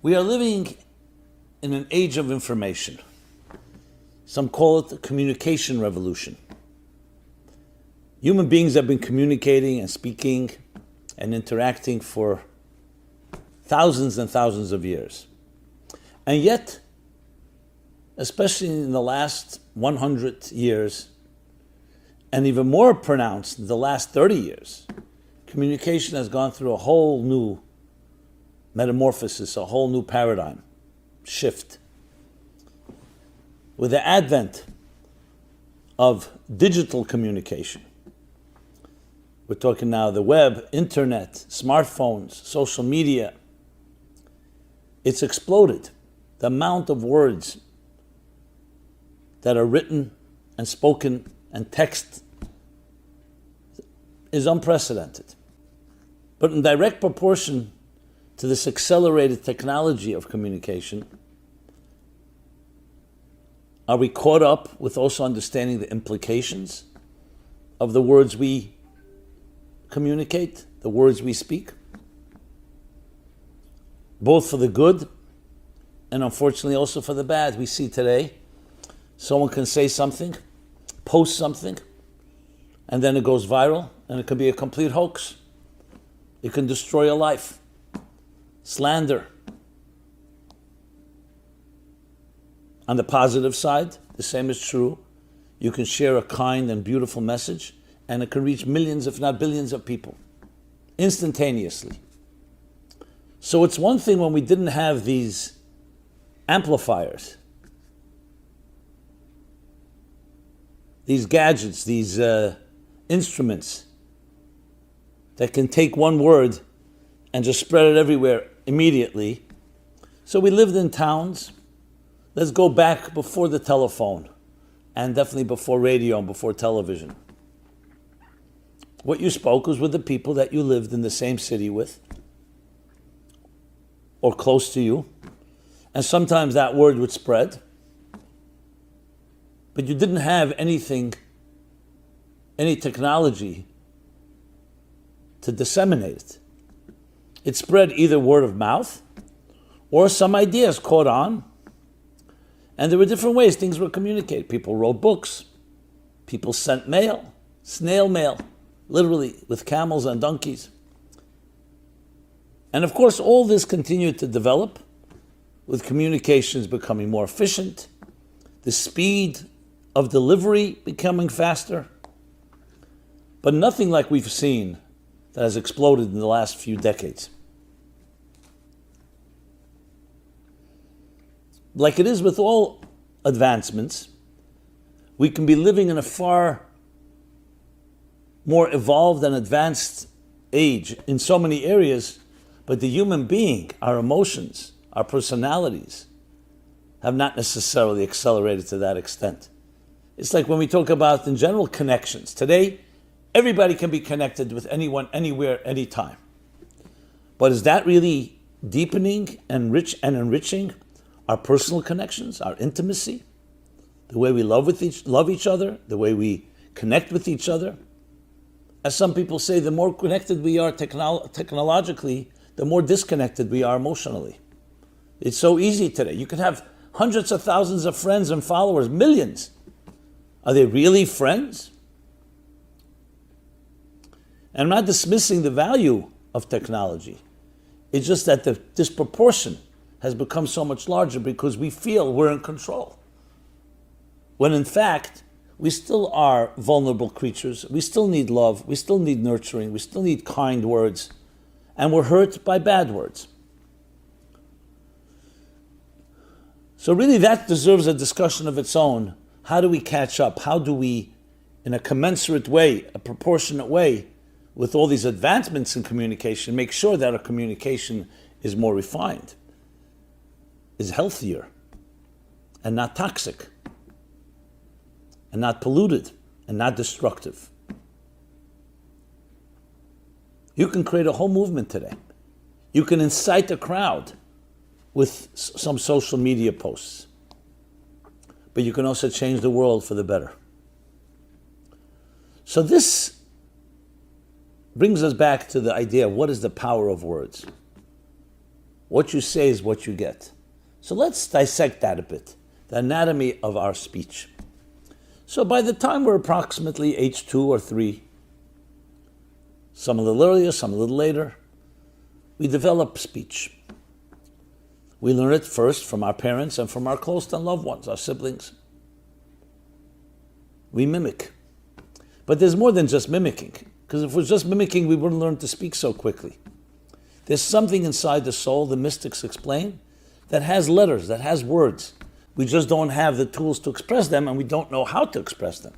We are living in an age of information. Some call it the communication revolution. Human beings have been communicating and speaking and interacting for thousands and thousands of years. And yet, especially in the last 100 years, and even more pronounced in the last 30 years, communication has gone through a whole new metamorphosis, a whole new paradigm shift. With the advent of digital communication, we're talking now the web, internet, smartphones, social media, it's exploded. The amount of words that are written and spoken and text is unprecedented. But in direct proportion to this accelerated technology of communication, are we caught up with also understanding the implications of the words we communicate, the words we speak? Both for the good and unfortunately also for the bad. We see today, someone can say something, post something, and then it goes viral, and it can be a complete hoax. It can destroy a life. Slander. On the positive side, the same is true. You can share a kind and beautiful message, and it can reach millions, if not billions of people, instantaneously. So it's one thing when we didn't have these amplifiers, these gadgets, these instruments that can take one word and just spread it everywhere immediately. So we lived in towns. Let's go back before the telephone, and definitely before radio and before television. What you spoke was with the people that you lived in the same city with, or close to you, and sometimes that word would spread, but you didn't have anything, any technology to disseminate it. It spread either word of mouth or some ideas caught on, and there were different ways things were communicated. People wrote books, people sent mail, snail mail, literally with camels and donkeys. And of course, all this continued to develop with communications becoming more efficient, the speed of delivery becoming faster, but nothing like we've seen that has exploded in the last few decades. Like it is with all advancements, we can be living in a far more evolved and advanced age in so many areas, but the human being, our emotions, our personalities, have not necessarily accelerated to that extent. It's like when we talk about, in general, connections. Today, everybody can be connected with anyone, anywhere, anytime. But is that really deepening and enriching our personal connections, our intimacy, the way we love each other, the way we connect with each other? As some people say, the more connected we are technologically, the more disconnected we are emotionally. It's so easy today. You can have hundreds of thousands of friends and followers, millions. Are they really friends? And I'm not dismissing the value of technology. It's just that the disproportion has become so much larger because we feel we're in control. When in fact, we still are vulnerable creatures. We still need love. We still need nurturing. We still need kind words. And we're hurt by bad words. So really that deserves a discussion of its own. How do we catch up? How do we, in a commensurate way, a proportionate way, with all these advancements in communication, make sure that our communication is more refined, is healthier, and not toxic, and not polluted, and not destructive? You can create a whole movement today. You can incite a crowd with some social media posts. But you can also change the world for the better. So this brings us back to the idea of what is the power of words. What you say is what you get. So let's dissect that a bit. The anatomy of our speech. So by the time we're approximately age 2 or 3, some a little earlier, some a little later, we develop speech. We learn it first from our parents and from our close and loved ones, our siblings. We mimic. But there's more than just mimicking, because if we're just mimicking, we wouldn't learn to speak so quickly. There's something inside the soul, the mystics explain, that has letters, that has words. We just don't have the tools to express them, and we don't know how to express them.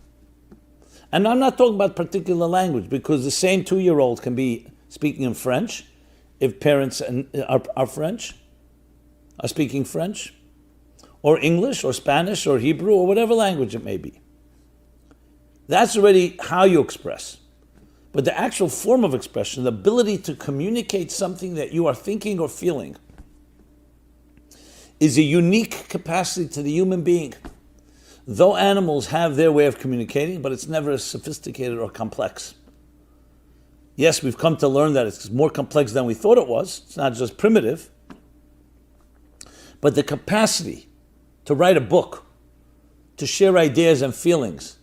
And I'm not talking about particular language, because the same 2-year-old can be speaking in French, if parents are French, are speaking French, or English, or Spanish, or Hebrew, or whatever language it may be. That's already how you express. But the actual form of expression, the ability to communicate something that you are thinking or feeling, is a unique capacity to the human being. Though animals have their way of communicating, but it's never as sophisticated or complex. Yes, we've come to learn that it's more complex than we thought it was. It's not just primitive. But the capacity to write a book, to share ideas and feelings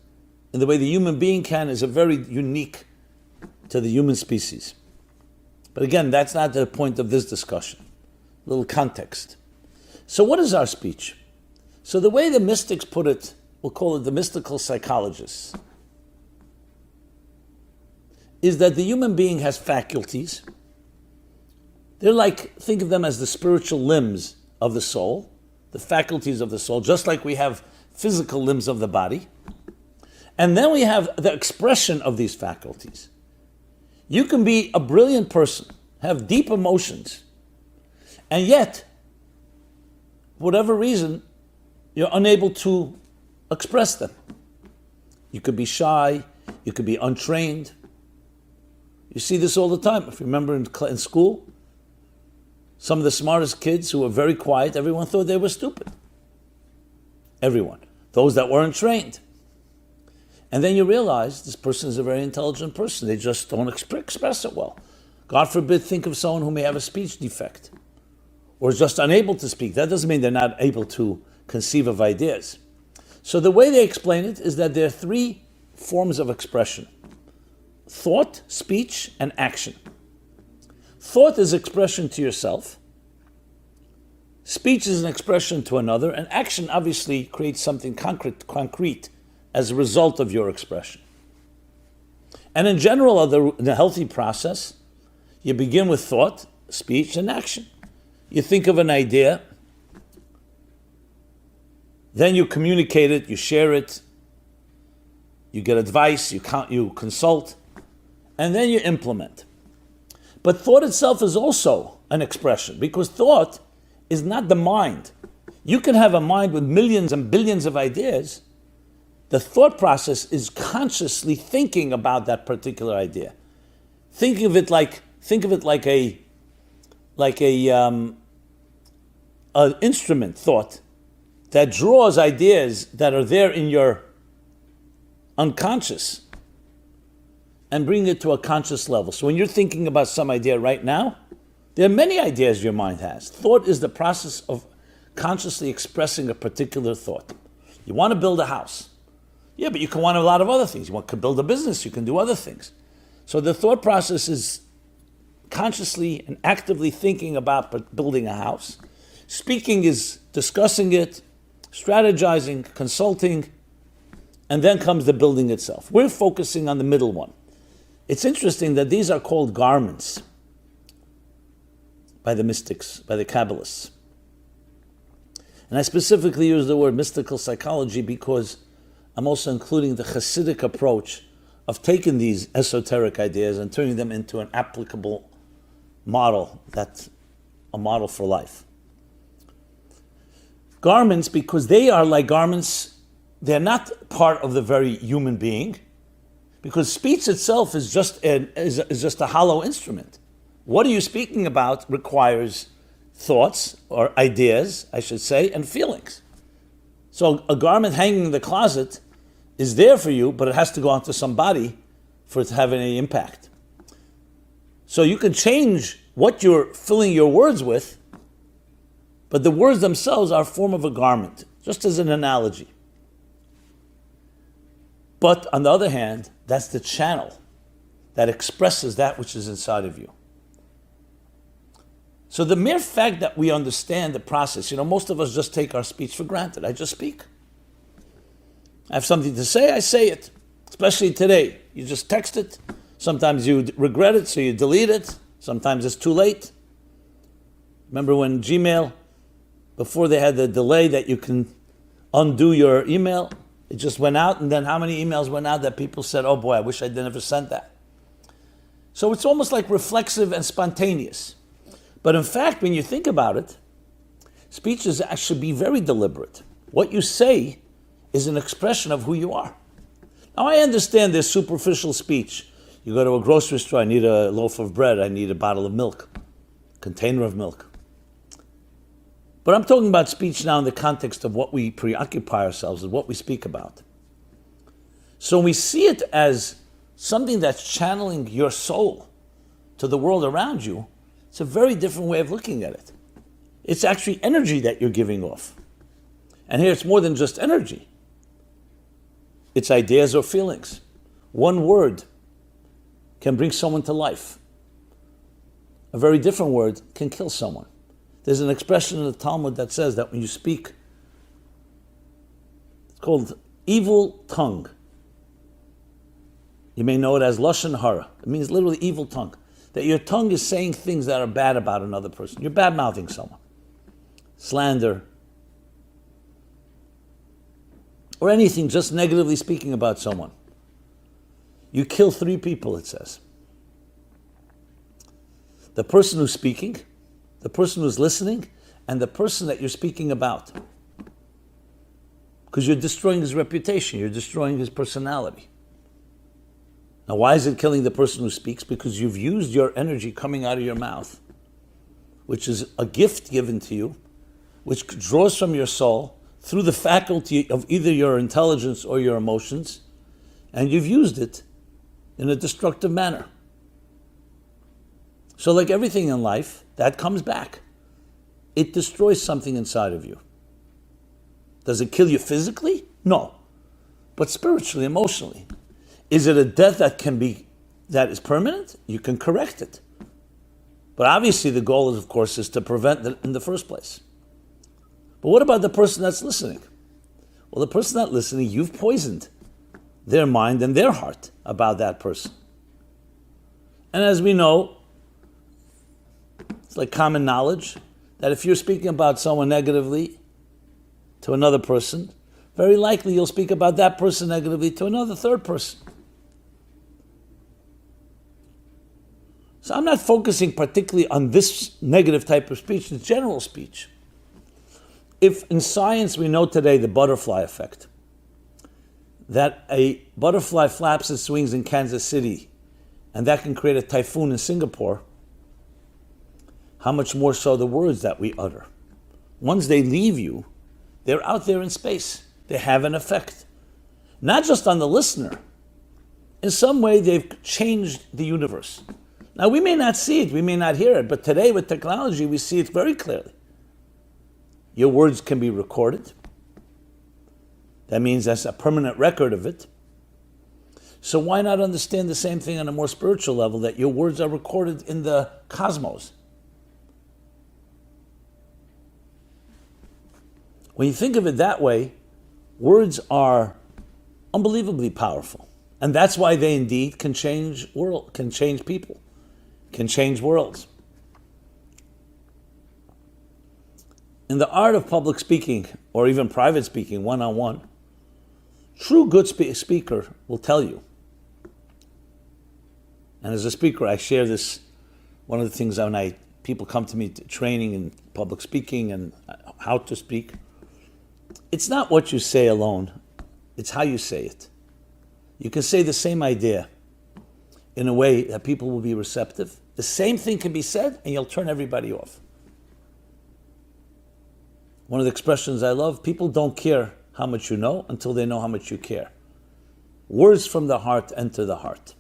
in the way the human being can is a very unique to the human species. But again, that's not the point of this discussion. A little context. So what is our speech? So the way the mystics put it, we'll call it the mystical psychologists, is that the human being has faculties. They're like, think of them as the spiritual limbs of the soul, the faculties of the soul, just like we have physical limbs of the body. And then we have the expression of these faculties. You can be a brilliant person, have deep emotions, and yet, for whatever reason, you're unable to express them. You could be shy, you could be untrained. You see this all the time. If you remember in school, some of the smartest kids who were very quiet, everyone thought they were stupid. Everyone. Those that weren't trained. And then you realize this person is a very intelligent person. They just don't express it well. God forbid, think of someone who may have a speech defect or is just unable to speak. That doesn't mean they're not able to conceive of ideas. So the way they explain it is that there are 3 forms of expression: thought, speech, and action. Thought is expression to yourself. Speech is an expression to another, and action obviously creates something concrete as a result of your expression. And in general, in the healthy process, you begin with thought, speech, and action. You think of an idea, then you communicate it, you share it, you get advice, you consult, and then you implement. But thought itself is also an expression, because thought is not the mind. You can have a mind with millions and billions of ideas. The thought process is consciously thinking about that particular idea. Think of it like an instrument thought that draws ideas that are there in your unconscious and bring it to a conscious level. So when you're thinking about some idea right now, there are many ideas your mind has. Thought is the process of consciously expressing a particular thought. You want to build a house. Yeah, but you can want a lot of other things. You want to build a business, you can do other things. So the thought process is consciously and actively thinking about building a house. Speaking is discussing it, strategizing, consulting, and then comes the building itself. We're focusing on the middle one. It's interesting that these are called garments by the mystics, by the Kabbalists. And I specifically use the word mystical psychology because I'm also including the Hasidic approach of taking these esoteric ideas and turning them into an applicable model, that's a model for life. Garments, because they are like garments, they're not part of the very human being, because speech itself is just a hollow instrument. What are you speaking about requires thoughts, or ideas, I should say, and feelings. So a garment hanging in the closet is there for you, but it has to go onto somebody for it to have any impact. So you can change what you're filling your words with, But the words themselves are a form of a garment, just as an analogy. But on the other hand, that's the channel that expresses that which is inside of you. So the mere fact that we understand the process, most of us just take our speech for granted. I just speak. I have something to say, I say it. Especially today. You just text it. Sometimes you regret it, so you delete it. Sometimes it's too late. Remember when Gmail, before they had the delay that you can undo your email, it just went out, and then how many emails went out that people said, oh boy, I wish I never sent that. So it's almost like reflexive and spontaneous. But in fact, when you think about it, speech is actually be very deliberate. What you say is an expression of who you are. Now I understand there's superficial speech. You go to a grocery store, I need a loaf of bread, I need a bottle of milk, container of milk. But I'm talking about speech now in the context of what we preoccupy ourselves with, what we speak about. So we see it as something that's channeling your soul to the world around you. It's a very different way of looking at it. It's actually energy that you're giving off. And here it's more than just energy. It's ideas or feelings. One word can bring someone to life. A very different word can kill someone. There's an expression in the Talmud that says that when you speak, it's called evil tongue. You may know it as Lashon Hara. It means literally evil tongue. That your tongue is saying things that are bad about another person. You're bad-mouthing someone. Slander. Or anything, just negatively speaking about someone. You kill 3 people, it says. The person who's speaking, the person who's listening, and the person that you're speaking about. Because you're destroying his reputation, you're destroying his personality. Now, why is it killing the person who speaks? Because you've used your energy coming out of your mouth, which is a gift given to you, which draws from your soul through the faculty of either your intelligence or your emotions, and you've used it in a destructive manner. So like everything in life, that comes back. It destroys something inside of you. Does it kill you physically? No. But spiritually, emotionally. Is it a death that is permanent? You can correct it. But obviously the goal is, of course, is to prevent it in the first place. But what about the person that's listening? Well, the person that's listening, you've poisoned their mind and their heart about that person. And as we know, it's like common knowledge that if you're speaking about someone negatively to another person, very likely you'll speak about that person negatively to another third person. So I'm not focusing particularly on this negative type of speech, it's general speech. If in science we know today the butterfly effect, that a butterfly flaps its wings in Kansas City and that can create a typhoon in Singapore, how much more so the words that we utter? Once they leave you, they're out there in space. They have an effect. Not just on the listener. In some way, they've changed the universe. Now, we may not see it, we may not hear it, but today with technology, we see it very clearly. Your words can be recorded. That means that's a permanent record of it. So why not understand the same thing on a more spiritual level, that your words are recorded in the cosmos? When you think of it that way, words are unbelievably powerful. And that's why they indeed can change people, can change worlds. In the art of public speaking, or even private speaking, one-on-one, true good speaker will tell you. And as a speaker, I share this, one of the things when people come to me training in public speaking and how to speak, it's not what you say alone, it's how you say it. You can say the same idea in a way that people will be receptive. The same thing can be said and you'll turn everybody off. One of the expressions I love, people don't care how much you know until they know how much you care. Words from the heart enter the heart.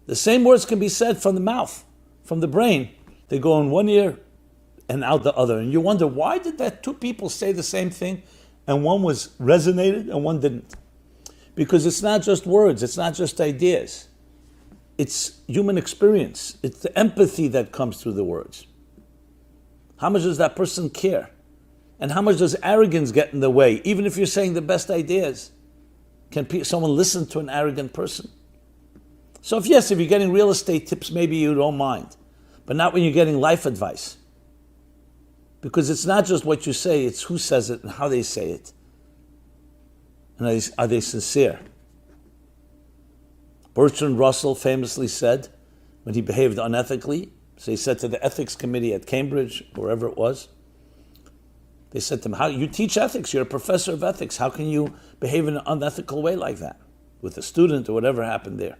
The same words can be said from the mouth, from the brain. They go in one ear and out the other. And you wonder, why did that two people say the same thing and one was resonated and one didn't? Because it's not just words, it's not just ideas. It's human experience. It's the empathy that comes through the words. How much does that person care? And how much does arrogance get in the way? Even if you're saying the best ideas, can someone listen to an arrogant person? So if you're getting real estate tips, maybe you don't mind. But not when you're getting life advice. Because it's not just what you say, it's who says it and how they say it. And are they sincere? Bertrand Russell famously said, when he behaved unethically, so he said to the ethics committee at Cambridge, wherever it was, they said to him, "How you teach ethics? You're a professor of ethics. How can you behave in an unethical way like that with a student or whatever happened there?"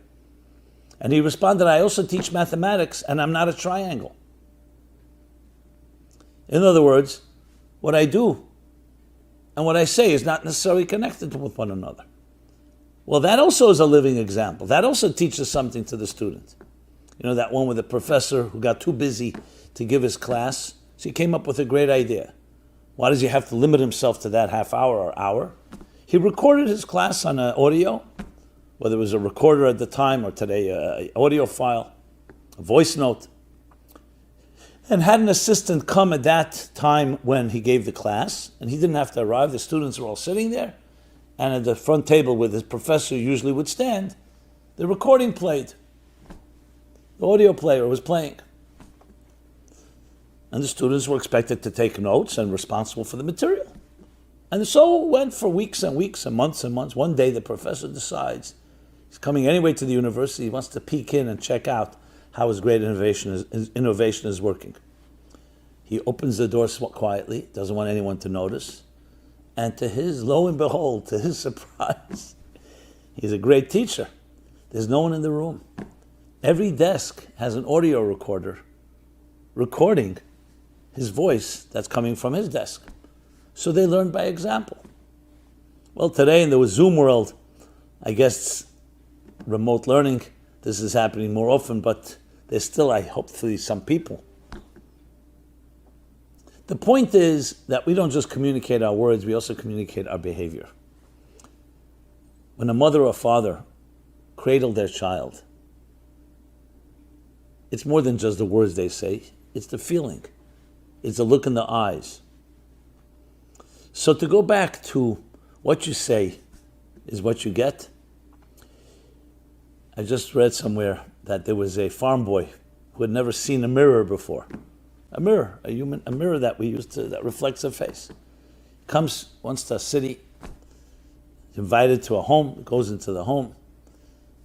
And he responded, "I also teach mathematics, and I'm not a triangle." In other words, what I do and what I say is not necessarily connected with one another. Well, that also is a living example. That also teaches something to the student. You know, that one with the professor who got too busy to give his class, so he came up with a great idea. Why does he have to limit himself to that half hour or hour? He recorded his class on an audio, whether it was a recorder at the time or today, an audio file, a voice note, and had an assistant come at that time when he gave the class, and he didn't have to arrive. The students were all sitting there, and at the front table where the professor usually would stand, the recording played. The audio player was playing. And the students were expected to take notes and responsible for the material. And so it went for weeks and weeks and months and months. One day the professor decides he's coming anyway to the university. He wants to peek in and check out how his great innovation is working. He opens the door quietly, doesn't want anyone to notice. And to his, lo and behold, to his surprise, he's a great teacher. There's no one in the room. Every desk has an audio recorder recording his voice that's coming from his desk. So they learned by example. Well, today in the Zoom world, I guess remote learning, this is happening more often, but there's still, hopefully, some people. The point is that we don't just communicate our words, we also communicate our behavior. When a mother or father cradle their child, it's more than just the words they say, it's the feeling. It's the look in the eyes. So to go back to what you say is what you get. I just read somewhere that there was a farm boy who had never seen a mirror before. A mirror that we use that reflects a face. Comes once to a city, invited to a home, goes into the home,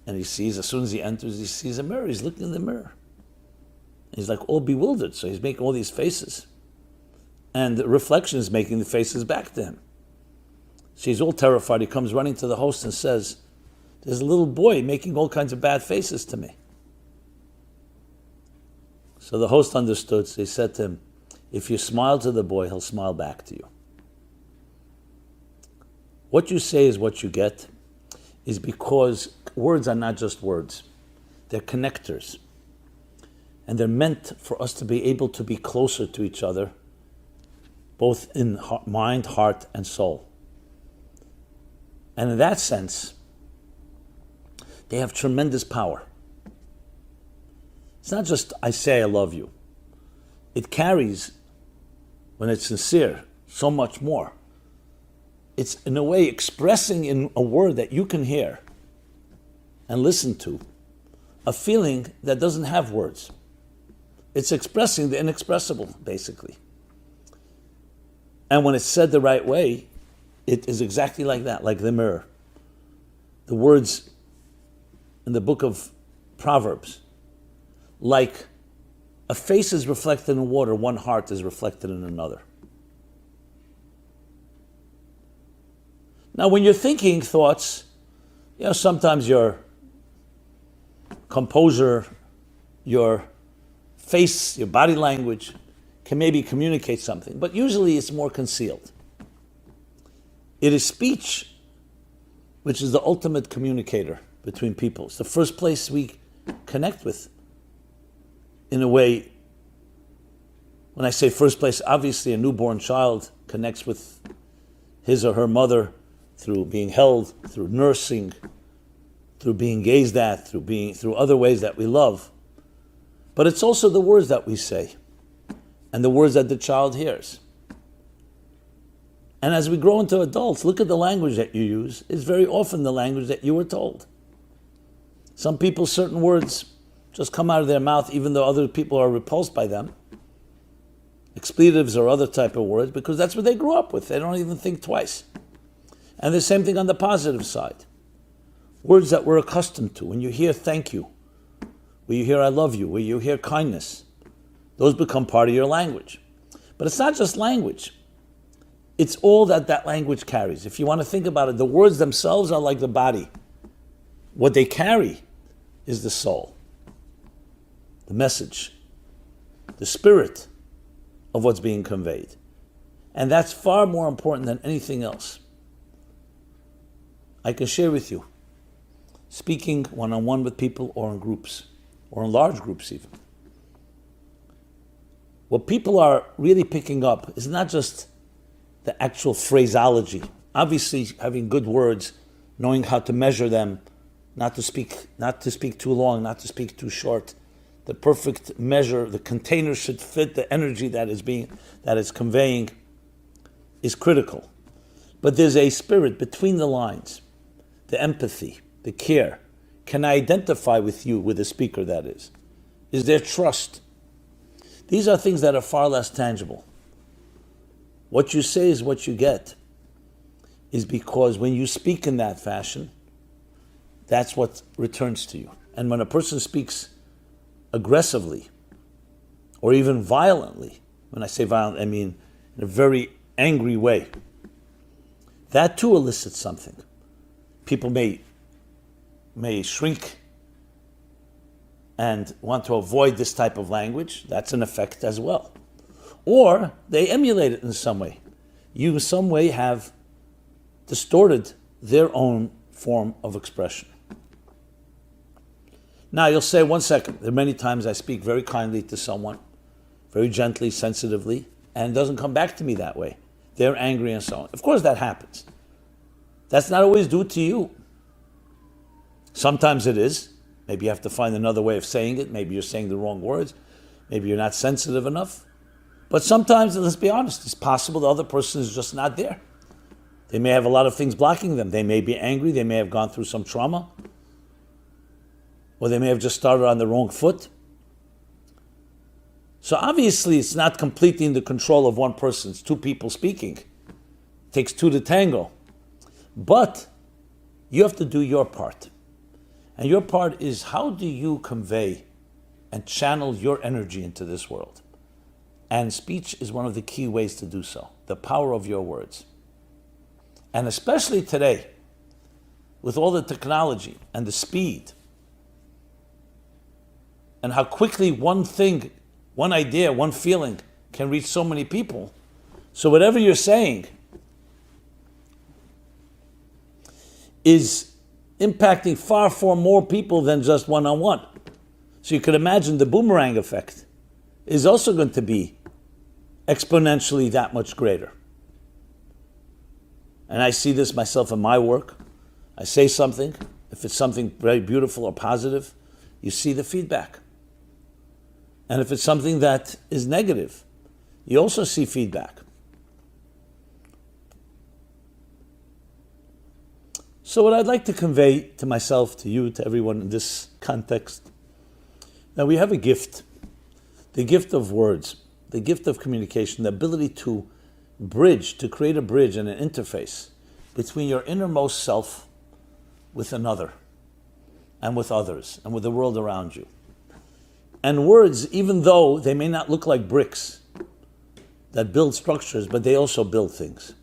and he sees, as soon as he enters, he sees a mirror. He's looking in the mirror. He's like all bewildered, so he's making all these faces. And the reflection is making the faces back to him. So he's all terrified. He comes running to the host and says, "There's a little boy making all kinds of bad faces to me." So the host understood, so he said to him, "If you smile to the boy, he'll smile back to you." What you say is what you get, is because words are not just words. They're connectors. And they're meant for us to be able to be closer to each other, both in mind, heart, and soul. And in that sense, they have tremendous power. It's not just, I say I love you. It carries, when it's sincere, so much more. It's, in a way, expressing in a word that you can hear and listen to, a feeling that doesn't have words. It's expressing the inexpressible, basically. And when it's said the right way, it is exactly like that, like the mirror. The words in the book of Proverbs, like a face is reflected in water, one heart is reflected in another. Now, when you're thinking thoughts, sometimes your composure, your face, your body language can maybe communicate something, but usually it's more concealed. It is speech which is the ultimate communicator between people. It's the first place we connect with, in a way, When I say first place, obviously a newborn child connects with his or her mother through being held, through nursing, through being gazed at, through other ways that we love. But it's also the words that we say and the words that the child hears. And as we grow into adults, look at the language that you use. It's very often the language that you were told. Some people, certain words just come out of their mouth even though other people are repulsed by them. Expletives or other type of words, because that's what they grew up with. They don't even think twice. And the same thing on the positive side. Words that we're accustomed to. When you hear thank you, when you hear I love you, when you hear kindness, those become part of your language. But it's not just language. It's all that that language carries. If you want to think about it, the words themselves are like the body. What they carry is the soul, the message, the spirit of what's being conveyed. And that's far more important than anything else. I can share with you, speaking one-on-one with people or in groups, or in large groups even. What people are really picking up is not just the actual phraseology. Obviously, having good words, knowing how to measure them, not to speak too long, not to speak too short. The perfect measure, the container should fit the energy that is conveying is critical. But there's a spirit between the lines, the empathy, the care. Can I identify with you, with the speaker that is? Is there trust? These are things that are far less tangible. What you say is what you get, is because when you speak in that fashion, that's what returns to you. And when a person speaks aggressively or even violently, when I say violent, I mean in a very angry way, that too elicits something. People may shrink and want to avoid this type of language. That's an effect as well. Or they emulate it in some way. You in some way have distorted their own form of expression. Now you'll say, 1 second, there are many times I speak very kindly to someone, very gently, sensitively, and it doesn't come back to me that way. They're angry and so on. Of course that happens. That's not always due to you. Sometimes it is. Maybe you have to find another way of saying it. Maybe you're saying the wrong words. Maybe you're not sensitive enough. But sometimes, let's be honest, it's possible the other person is just not there. They may have a lot of things blocking them. They may be angry. They may have gone through some trauma. Or they may have just started on the wrong foot. So obviously it's not completely in the control of one person. It's two people speaking. It takes two to tango. But you have to do your part. And your part is, how do you convey and channel your energy into this world? And speech is one of the key ways to do so. The power of your words. And especially today, with all the technology and the speed, and how quickly one thing, one idea, one feeling can reach so many people. So whatever you're saying is impacting far more people than just one-on-one. So you could imagine the boomerang effect is also going to be exponentially that much greater. And I see this myself in my work. I say something, if it's something very beautiful or positive, you see the feedback. And if it's something that is negative, you also see feedback. So what I'd like to convey to myself, to you, to everyone in this context, that we have a gift, the gift of words, the gift of communication, the ability to bridge, to create a bridge and an interface between your innermost self with another, and with others, and with the world around you. And words, even though they may not look like bricks that build structures, but they also build things.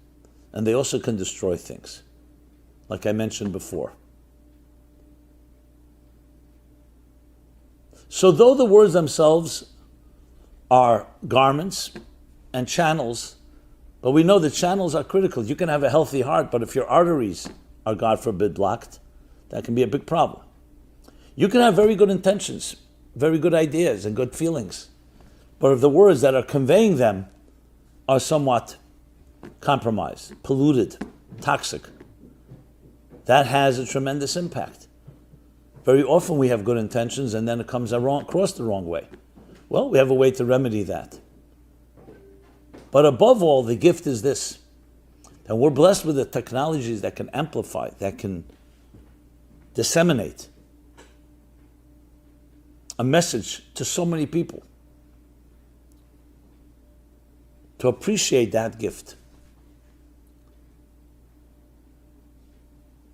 And they also can destroy things, like I mentioned before. So though the words themselves are garments and channels, but we know that channels are critical. You can have a healthy heart, but if your arteries are, God forbid, blocked, that can be a big problem. You can have very good intentions, very good ideas and good feelings, But if the words that are conveying them are somewhat compromised, polluted, toxic, that has a tremendous impact. Very often we have good intentions and then it comes across the wrong way. Well, we have a way to remedy that. But above all, the gift is this. And we're blessed with the technologies that can amplify, that can disseminate a message to so many people. To appreciate that gift.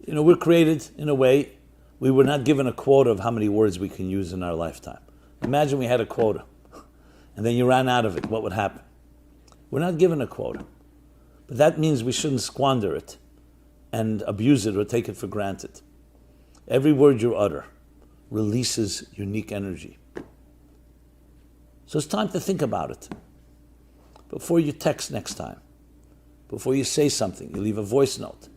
We're created in a way, we were not given a quota of how many words we can use in our lifetime. Imagine we had a quota, and then you ran out of it. What would happen? We're not given a quota. But that means we shouldn't squander it and abuse it or take it for granted. Every word you utter releases unique energy. So it's time to think about it. Before you text next time, before you say something, you leave a voice note,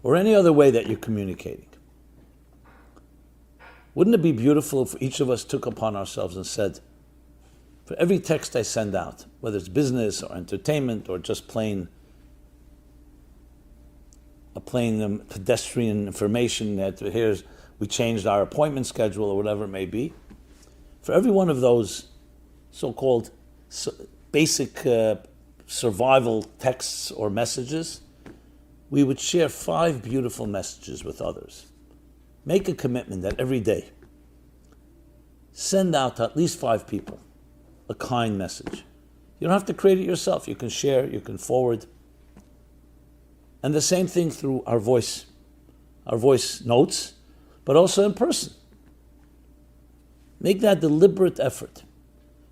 or any other way that you're communicating. Wouldn't it be beautiful if each of us took upon ourselves and said, for every text I send out, whether it's business or entertainment or just plain pedestrian information that we changed our appointment schedule or whatever it may be, for every one of those so-called basic survival texts or messages, we would share 5 beautiful messages with others. Make a commitment that every day, send out to at least 5 people a kind message. You don't have to create it yourself. You can share, you can forward. And the same thing through our voice notes, but also in person. Make that deliberate effort.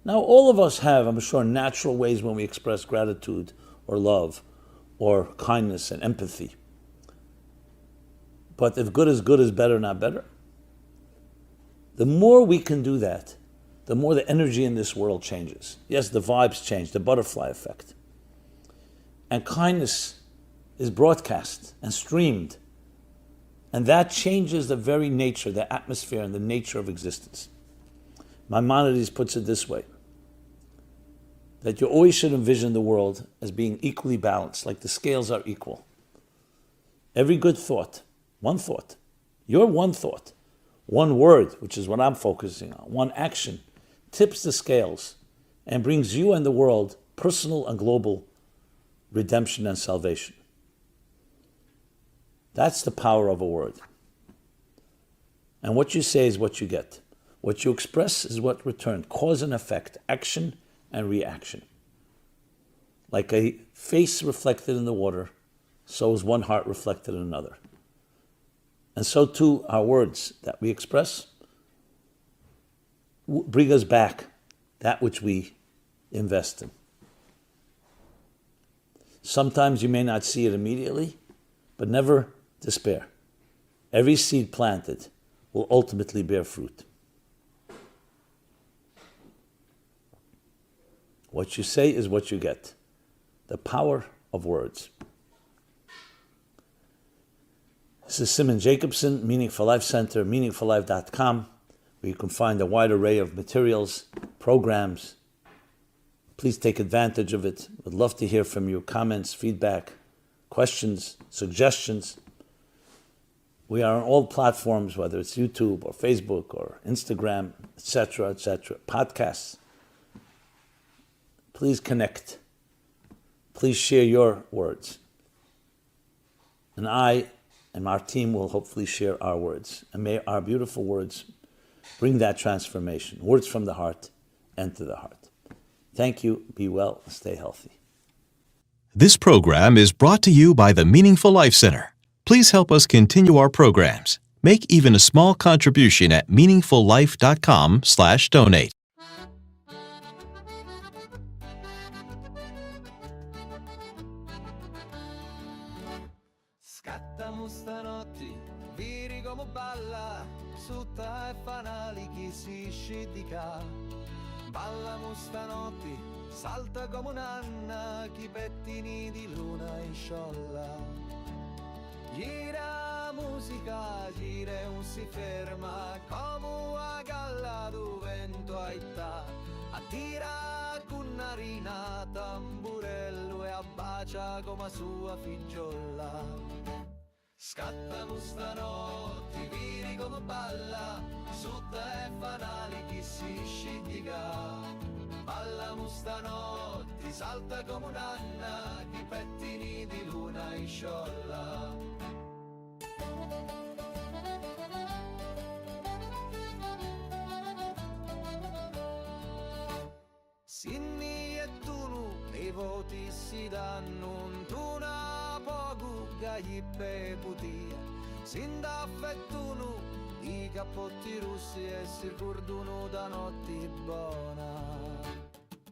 Now, all of us have, I'm sure, natural ways when we express gratitude or love or kindness and empathy. But if good is better, not better. The more we can do that, the more the energy in this world changes. Yes, the vibes change, the butterfly effect. And kindness is broadcast and streamed. And that changes the very nature, the atmosphere, and the nature of existence. Maimonides puts it this way, that you always should envision the world as being equally balanced, like the scales are equal. Every good thought, your one thought, one word, which is what I'm focusing on, one action, tips the scales and brings you and the world personal and global redemption and salvation. That's the power of a word. And what you say is what you get. What you express is what returned. Cause and effect, action and reaction. Like a face reflected in the water, so is one heart reflected in another. And so too, our words that we express bring us back that which we invest in. Sometimes you may not see it immediately, but never despair. Every seed planted will ultimately bear fruit. What you say is what you get. The power of words. This is Simon Jacobson, Meaning for Life Center, meaningforlife.com, where you can find a wide array of materials, programs. Please take advantage of it. Would love to hear from you. Comments, feedback, questions, suggestions. We are on all platforms, whether it's YouTube or Facebook or Instagram, etc., podcasts. Please connect. Please share your words. And I and our team will hopefully share our words. And may our beautiful words bring that transformation. Words from the heart, enter the heart. Thank you. Be well. Stay healthy. This program is brought to you by the Meaningful Life Center. Please help us continue our programs. Make even a small contribution at meaningfullife.com/donate. Scattamo stanotti, viri come balla, sutta e fanali chi si scidica. Ballamo stanotti, salta come un'anna, chi pettini di luna in sciolla. Gira musica, gira e non si ferma, come una galla du vento aita. attira con narina tamburello e abbacia come sua figliola. Scattamo stanotte, viri come balla, sutta e fanali chi si scidica. Ballamo stanotte, salta come un'anna, chi pettini di luna in sciolla. Sinni e tunu, i voti si danno, tuna poco gli beputia. Sin da affettuno, i cappotti russi e si ricordano da notti buona.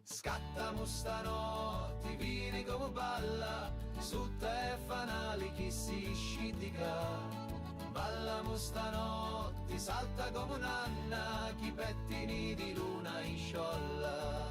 Scattamo stanotte, vini come balla, sutta e fanali chi si scidica. Ballamo stanotte, salta come un'anna, chi pettini di luna in sciolla.